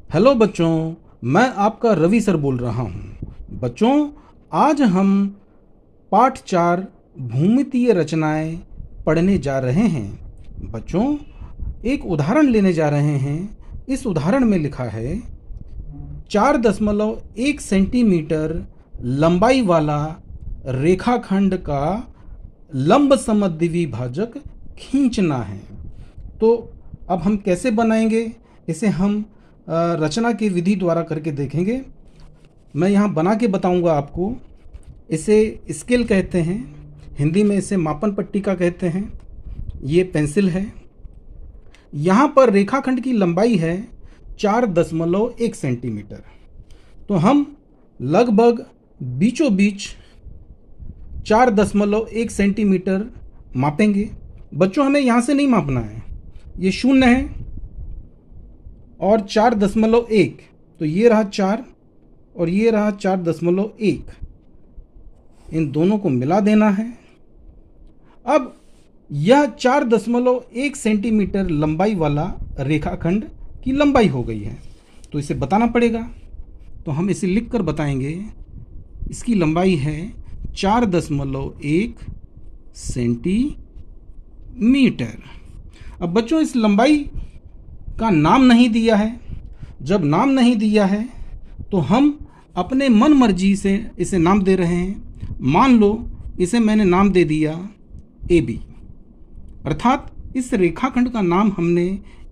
Hello बच्चों, मैं आपका रवि सर बोल रहा हूँ। बच्चों, आज हम पाठ 4 भूमितीय रचनाएं पढ़ने जा रहे हैं। बच्चों, एक उदाहरण लेने जा रहे हैं। इस उदाहरण में लिखा है 4.1 सेंटीमीटर लंबाई वाला रेखाखंड का लंब समद्विभाजक खींचना है। तो अब हम कैसे बनाएंगे इसे हम रचना की विधि द्वारा करके देखेंगे। मैं यहाँ बना के बताऊंगा आपको। इसे स्केल कहते हैं, हिंदी में इसे मापन पट्टिका कहते हैं। ये पेंसिल है। यहाँ पर रेखाखंड की लंबाई है 4.1 सेंटीमीटर। तो हम लगभग बीचों बीच 4.1 सेंटीमीटर मापेंगे। बच्चों, हमें यहाँ से नहीं मापना है, ये 0 है और 4.1, तो ये रहा 4 और ये रहा 4.1, इन दोनों को मिला देना है। अब यह 4.1 सेंटीमीटर लंबाई वाला रेखाखंड की लंबाई हो गई है, तो इसे बताना पड़ेगा। तो हम इसे लिख कर बताएंगे। इसकी लंबाई है 4.1 सेंटीमीटर। अब बच्चों, इस लंबाई का नाम नहीं दिया है। जब नाम नहीं दिया है तो हम अपने मन मर्जी से इसे नाम दे रहे हैं। मान लो इसे मैंने नाम दे दिया AB, अर्थात इस रेखाखंड का नाम हमने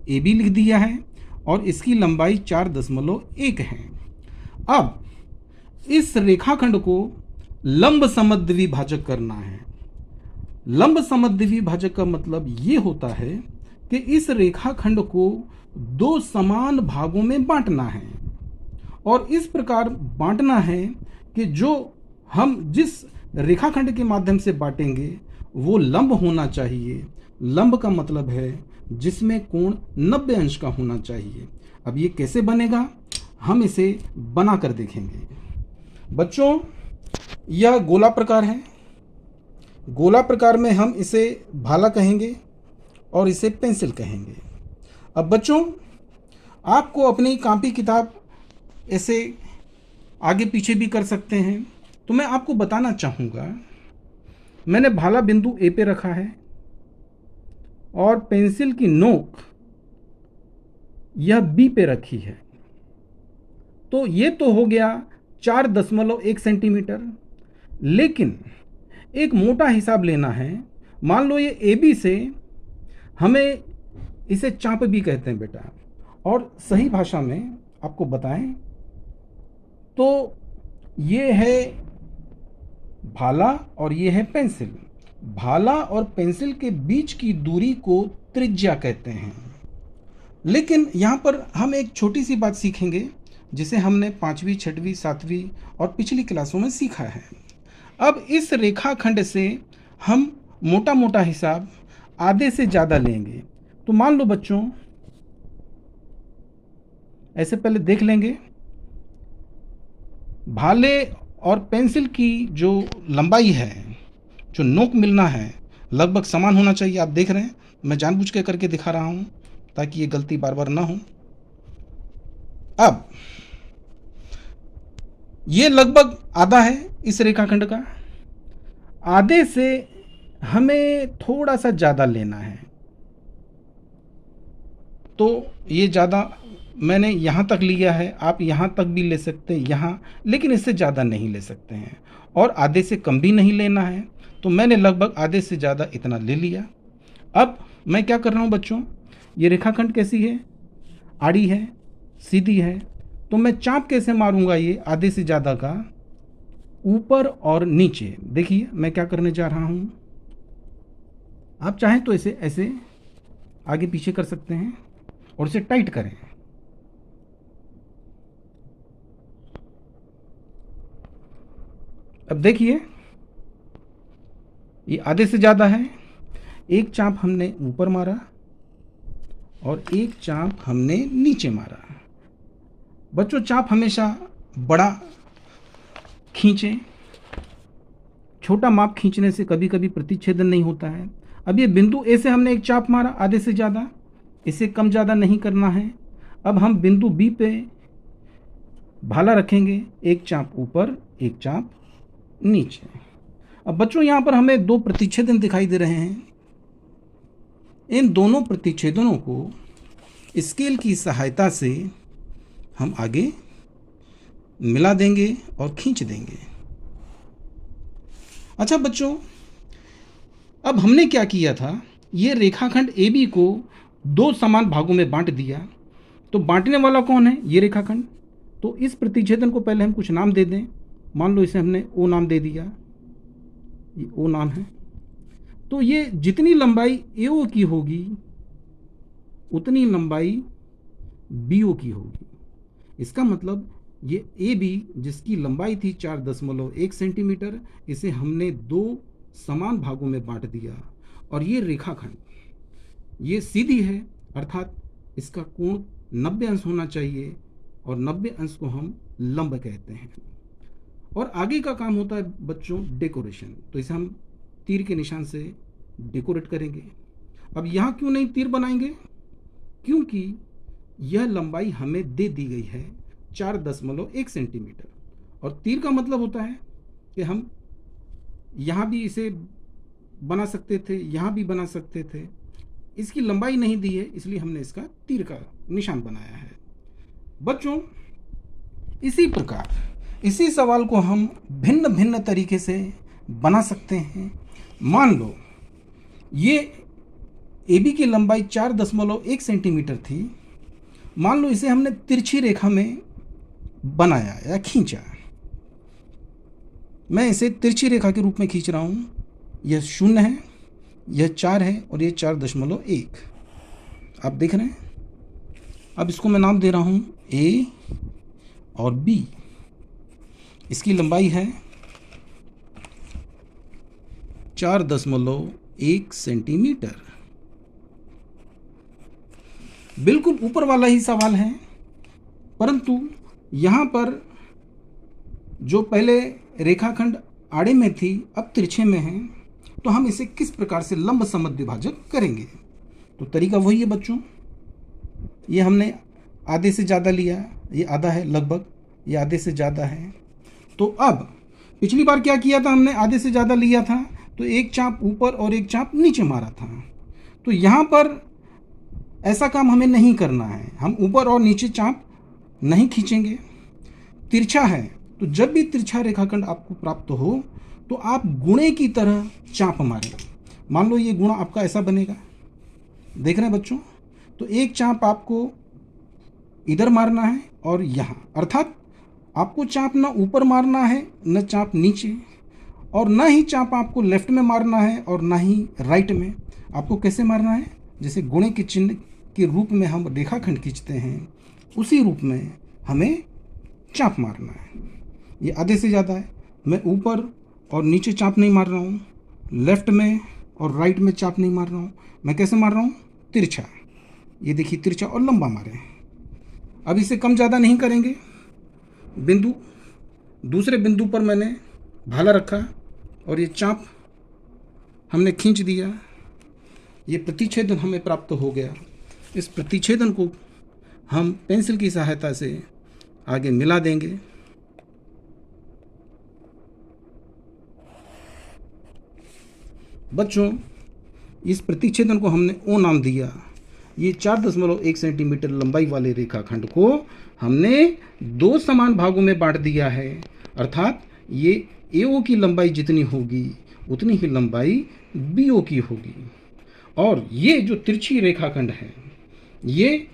AB लिख दिया है और इसकी लंबाई 4.1 है। अब इस रेखाखंड को लंब समद्विभाजक करना है। लंब समद्विभाजक का मतलब ये होता है कि इस रेखाखंड को 2 समान भागों में बांटना है और इस प्रकार बांटना है कि जो हम जिस रेखाखंड के माध्यम से बांटेंगे वो लंब होना चाहिए। लंब का मतलब है जिसमें कोण 90 अंश का होना चाहिए। अब ये कैसे बनेगा, हम इसे बना कर देखेंगे। बच्चों, यह गोला प्रकार है। गोला प्रकार में हम इसे भाला कहेंगे और इसे पेंसिल कहेंगे। अब बच्चों, आपको अपनी कॉपी किताब ऐसे आगे पीछे भी कर सकते हैं। तो मैं आपको बताना चाहूँगा, मैंने भाला बिंदु A पे रखा है और पेंसिल की नोक यह B पे रखी है। तो ये तो हो गया 4.1 सेंटीमीटर। लेकिन एक मोटा हिसाब लेना है। मान लो ये AB से, हमें इसे चाप भी कहते हैं बेटा, और सही भाषा में आपको बताएं तो ये है भाला और ये है पेंसिल। भाला और पेंसिल के बीच की दूरी को त्रिज्या कहते हैं। लेकिन यहाँ पर हम एक छोटी सी बात सीखेंगे जिसे हमने 5वीं, 6वीं, 7वीं और पिछली क्लासों में सीखा है। अब इस रेखाखंड से हम मोटा मोटा हिसाब आधे से ज़्यादा लेंगे। तो मान लो बच्चों, ऐसे पहले देख लेंगे, भाले और पेंसिल की जो लंबाई है, जो नोक मिलना है, लगभग समान होना चाहिए। आप देख रहे हैं, मैं जानबूझ के करके दिखा रहा हूं ताकि ये गलती बार बार ना हो। अब ये लगभग आधा है इस रेखाखंड का। आधे से हमें थोड़ा सा ज़्यादा लेना है। तो ये ज़्यादा मैंने यहाँ तक लिया है, आप यहाँ तक भी ले सकते हैं यहाँ, लेकिन इससे ज़्यादा नहीं ले सकते हैं और आधे से कम भी नहीं लेना है। तो मैंने लगभग आधे से ज़्यादा इतना ले लिया। अब मैं क्या कर रहा हूँ बच्चों, ये रेखाखंड कैसी है, आड़ी है, सीधी है। तो मैं चाप कैसे मारूंगा ये आधे से ज़्यादा का, ऊपर और नीचे। देखिए मैं क्या करने जा रहा हूँ। आप चाहें तो इसे ऐसे आगे पीछे कर सकते हैं और इसे टाइट करें। अब देखिए ये आधे से ज़्यादा है। एक चाप हमने ऊपर मारा और एक चाप हमने नीचे मारा। बच्चों, चाप हमेशा बड़ा खींचें। छोटा माप खींचने से कभी कभी प्रतिच्छेदन नहीं होता है। अब ये बिंदु ए से हमने एक चाप मारा आधे से ज़्यादा, इसे कम ज़्यादा नहीं करना है। अब हम बिंदु बी पे भाला रखेंगे, एक चाप ऊपर एक चाप नीचे। अब बच्चों यहाँ पर हमें दो प्रतिच्छेदन दिखाई दे रहे हैं। इन दोनों प्रतिच्छेदनों को स्केल की सहायता से हम आगे मिला देंगे और खींच देंगे। अच्छा बच्चों, अब हमने क्या किया था, ये रेखाखंड AB को दो समान भागों में बांट दिया। तो बांटने वाला कौन है? ये रेखाखंड। तो इस प्रतिच्छेदन को पहले हम कुछ नाम दे दें। मान लो इसे हमने O नाम दे दिया, ये O नाम है। तो ये जितनी लंबाई AO की होगी उतनी लंबाई BO की होगी। इसका मतलब ये AB जिसकी लंबाई थी 4.1 सेंटीमीटर, इसे हमने दो समान भागों में बांट दिया। और ये रेखाखंड ये सीधी है, अर्थात इसका कोण 90 अंश होना चाहिए और 90 अंश को हम लंब कहते हैं। और आगे का काम होता है बच्चों डेकोरेशन। तो इसे हम तीर के निशान से डेकोरेट करेंगे। अब यहाँ क्यों नहीं तीर बनाएंगे? क्योंकि यह लंबाई हमें दे दी गई है 4.1 सेंटीमीटर, और तीर का मतलब होता है कि हम यहाँ भी इसे बना सकते थे, यहाँ भी बना सकते थे। इसकी लंबाई नहीं दी है, इसलिए हमने इसका तीर का निशान बनाया है। बच्चों, इसी प्रकार इसी सवाल को हम भिन्न भिन्न तरीके से बना सकते हैं। मान लो ये AB की लंबाई 4.1 सेंटीमीटर थी। मान लो इसे हमने तिरछी रेखा में बनाया या खींचा। मैं इसे तिरछी रेखा के रूप में खींच रहा हूँ। यह 0 है, यह 4 है और यह 4.1। आप देख रहे हैं। अब इसको मैं नाम दे रहा हूँ A और B। इसकी लंबाई है 4.1 सेंटीमीटर। बिल्कुल ऊपर वाला ही सवाल है, परंतु यहाँ पर जो पहले रेखाखंड आड़े में थी अब तिरछे में है, तो हम इसे किस प्रकार से लंब समद्विभाजक करेंगे? तो तरीका वही है बच्चों। ये हमने आधे से ज़्यादा लिया, ये आधा है लगभग, ये आधे से ज़्यादा है। तो अब पिछली बार क्या किया था, हमने आधे से ज़्यादा लिया था तो एक चाप ऊपर और एक चाप नीचे मारा था। तो यहाँ पर ऐसा काम हमें नहीं करना है, हम ऊपर और नीचे चाप नहीं खींचेंगे। तिरछा है तो जब भी तिरछा रेखाखंड आपको प्राप्त हो तो आप गुणे की तरह चाप मारें। मान लो ये गुणा आपका ऐसा बनेगा, देख रहे हैं बच्चों। तो एक चाप आपको इधर मारना है और यहाँ, अर्थात आपको चाप ना ऊपर मारना है न चाप नीचे, और ना ही चाप आपको लेफ्ट में मारना है और ना ही राइट में। आपको कैसे मारना है? जैसे गुणे के चिन्ह के रूप में हम रेखाखंड खींचते हैं, उसी रूप में हमें चाप मारना है। ये आधे से ज़्यादा है, मैं ऊपर और नीचे चाप नहीं मार रहा हूँ, लेफ्ट में और राइट में चाप नहीं मार रहा हूँ। मैं कैसे मार रहा हूँ? तिरछा। ये देखिए तिरछा और लंबा मारे। अब इसे कम ज़्यादा नहीं करेंगे। बिंदु दूसरे बिंदु पर मैंने भाला रखा और ये चाप हमने खींच दिया। ये प्रतिच्छेदन हमें प्राप्त हो गया। इस प्रतिच्छेदन को हम पेंसिल की सहायता से आगे मिला देंगे। बच्चों, इस प्रतिच्छेदन को हमने O नाम दिया। ये 4.1 सेंटीमीटर लंबाई वाले रेखाखंड को हमने दो समान भागों में बांट दिया है, अर्थात ये AO की लंबाई जितनी होगी उतनी ही लंबाई BO की होगी। और ये जो तिरछी रेखाखंड है, ये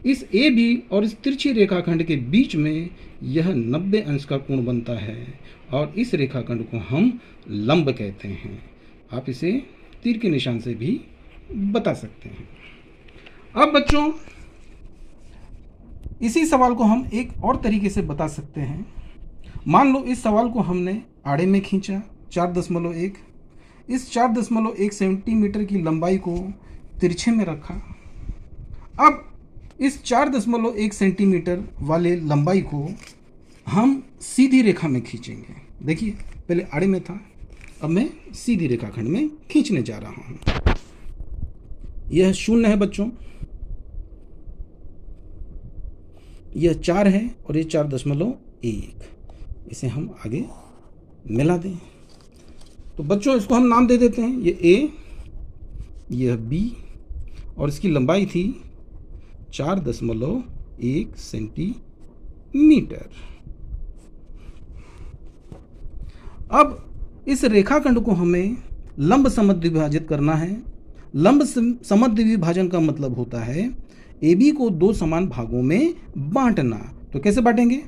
इस AB और इस तिरछी रेखाखंड के बीच में यह 90 अंश का कोण बनता है और इस रेखाखंड को हम लंब कहते हैं। आप इसे तीर के निशान से भी बता सकते हैं। अब बच्चों, इसी सवाल को हम एक और तरीके से बता सकते हैं। मान लो इस सवाल को हमने आड़े में खींचा 4.1, इस 4.1 सेंटीमीटर की लंबाई को तिरछे में रखा। अब इस 4.1 सेंटीमीटर वाले लंबाई को हम सीधी रेखा में खींचेंगे। देखिए पहले आड़े में था, अब मैं सीधी रेखाखंड में खींचने जा रहा हूँ। यह 0 है बच्चों, यह 4 है और ये 4.1, इसे हम आगे मिला दें। तो बच्चों इसको हम नाम दे देते हैं, ये ए, यह बी, और इसकी लंबाई थी 4.1 सेंटीमीटर। अब इस रेखाखंड को हमें लंब समद्विभाजित करना है। लंब समद्विभाजन का मतलब होता है ए बी को 2 समान भागों में बांटना। तो कैसे बांटेंगे?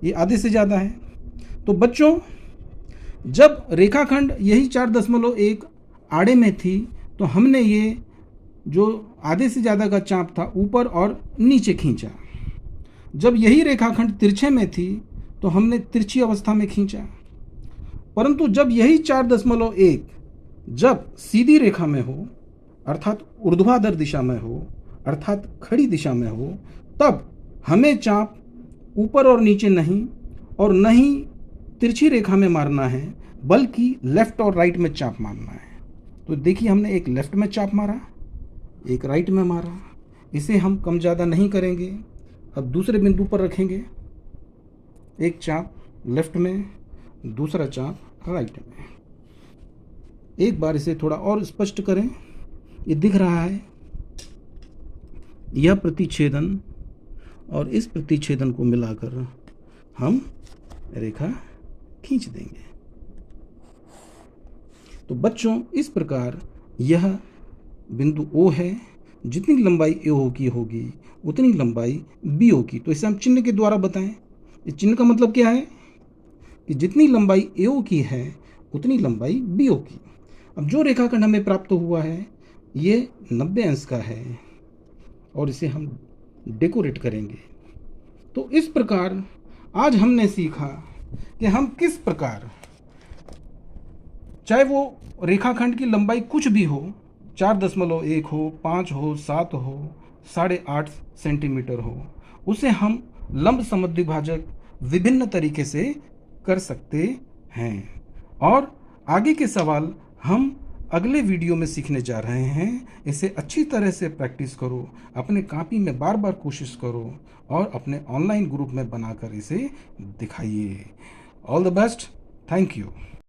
ये आधे से ज़्यादा है। तो बच्चों जब रेखाखंड यही 4.1 आड़े में थी तो हमने ये जो आधे से ज़्यादा का चाप था ऊपर और नीचे खींचा। जब यही रेखाखंड तिरछे में थी तो हमने तिरछी अवस्था में खींचा। परंतु जब यही 4.1 जब सीधी रेखा में हो, अर्थात ऊर्ध्वाधर दिशा में हो, अर्थात खड़ी दिशा में हो, तब हमें चाप ऊपर और नीचे नहीं और न ही तिरछी रेखा में मारना है, बल्कि लेफ्ट और राइट में चाप मारना है। तो देखिए हमने एक लेफ्ट में चाप मारा, एक राइट में मारा। इसे हम कम ज़्यादा नहीं करेंगे। अब दूसरे बिंदु पर रखेंगे, एक चाप लेफ्ट में, दूसरा चाप राइट में। एक बार इसे थोड़ा और स्पष्ट करें, ये दिख रहा है, यह प्रतिच्छेदन और इस प्रतिच्छेदन को मिलाकर हम रेखा खींच देंगे। तो बच्चों इस प्रकार यह बिंदु O है, जितनी लंबाई AO की होगी उतनी लंबाई BO की। तो इसे हम चिन्ह के द्वारा बताएं। इस चिन्ह का मतलब क्या है कि जितनी लंबाई AO की है उतनी लंबाई BO की। अब जो रेखाखंड हमें प्राप्त हुआ है ये 90 अंश का है और इसे हम डेकोरेट करेंगे। तो इस प्रकार आज हमने सीखा कि हम किस प्रकार, चाहे वो रेखाखंड की लंबाई कुछ भी हो, 4.1 हो, 5 हो, 7 हो, 8.5 सेंटीमीटर हो, उसे हम लंब समद्विभाजक विभिन्न तरीके से कर सकते हैं। और आगे के सवाल हम अगले वीडियो में सीखने जा रहे हैं। इसे अच्छी तरह से प्रैक्टिस करो, अपने कॉपी में बार बार कोशिश करो और अपने ऑनलाइन ग्रुप में बनाकर इसे दिखाइए। All the best, thank you.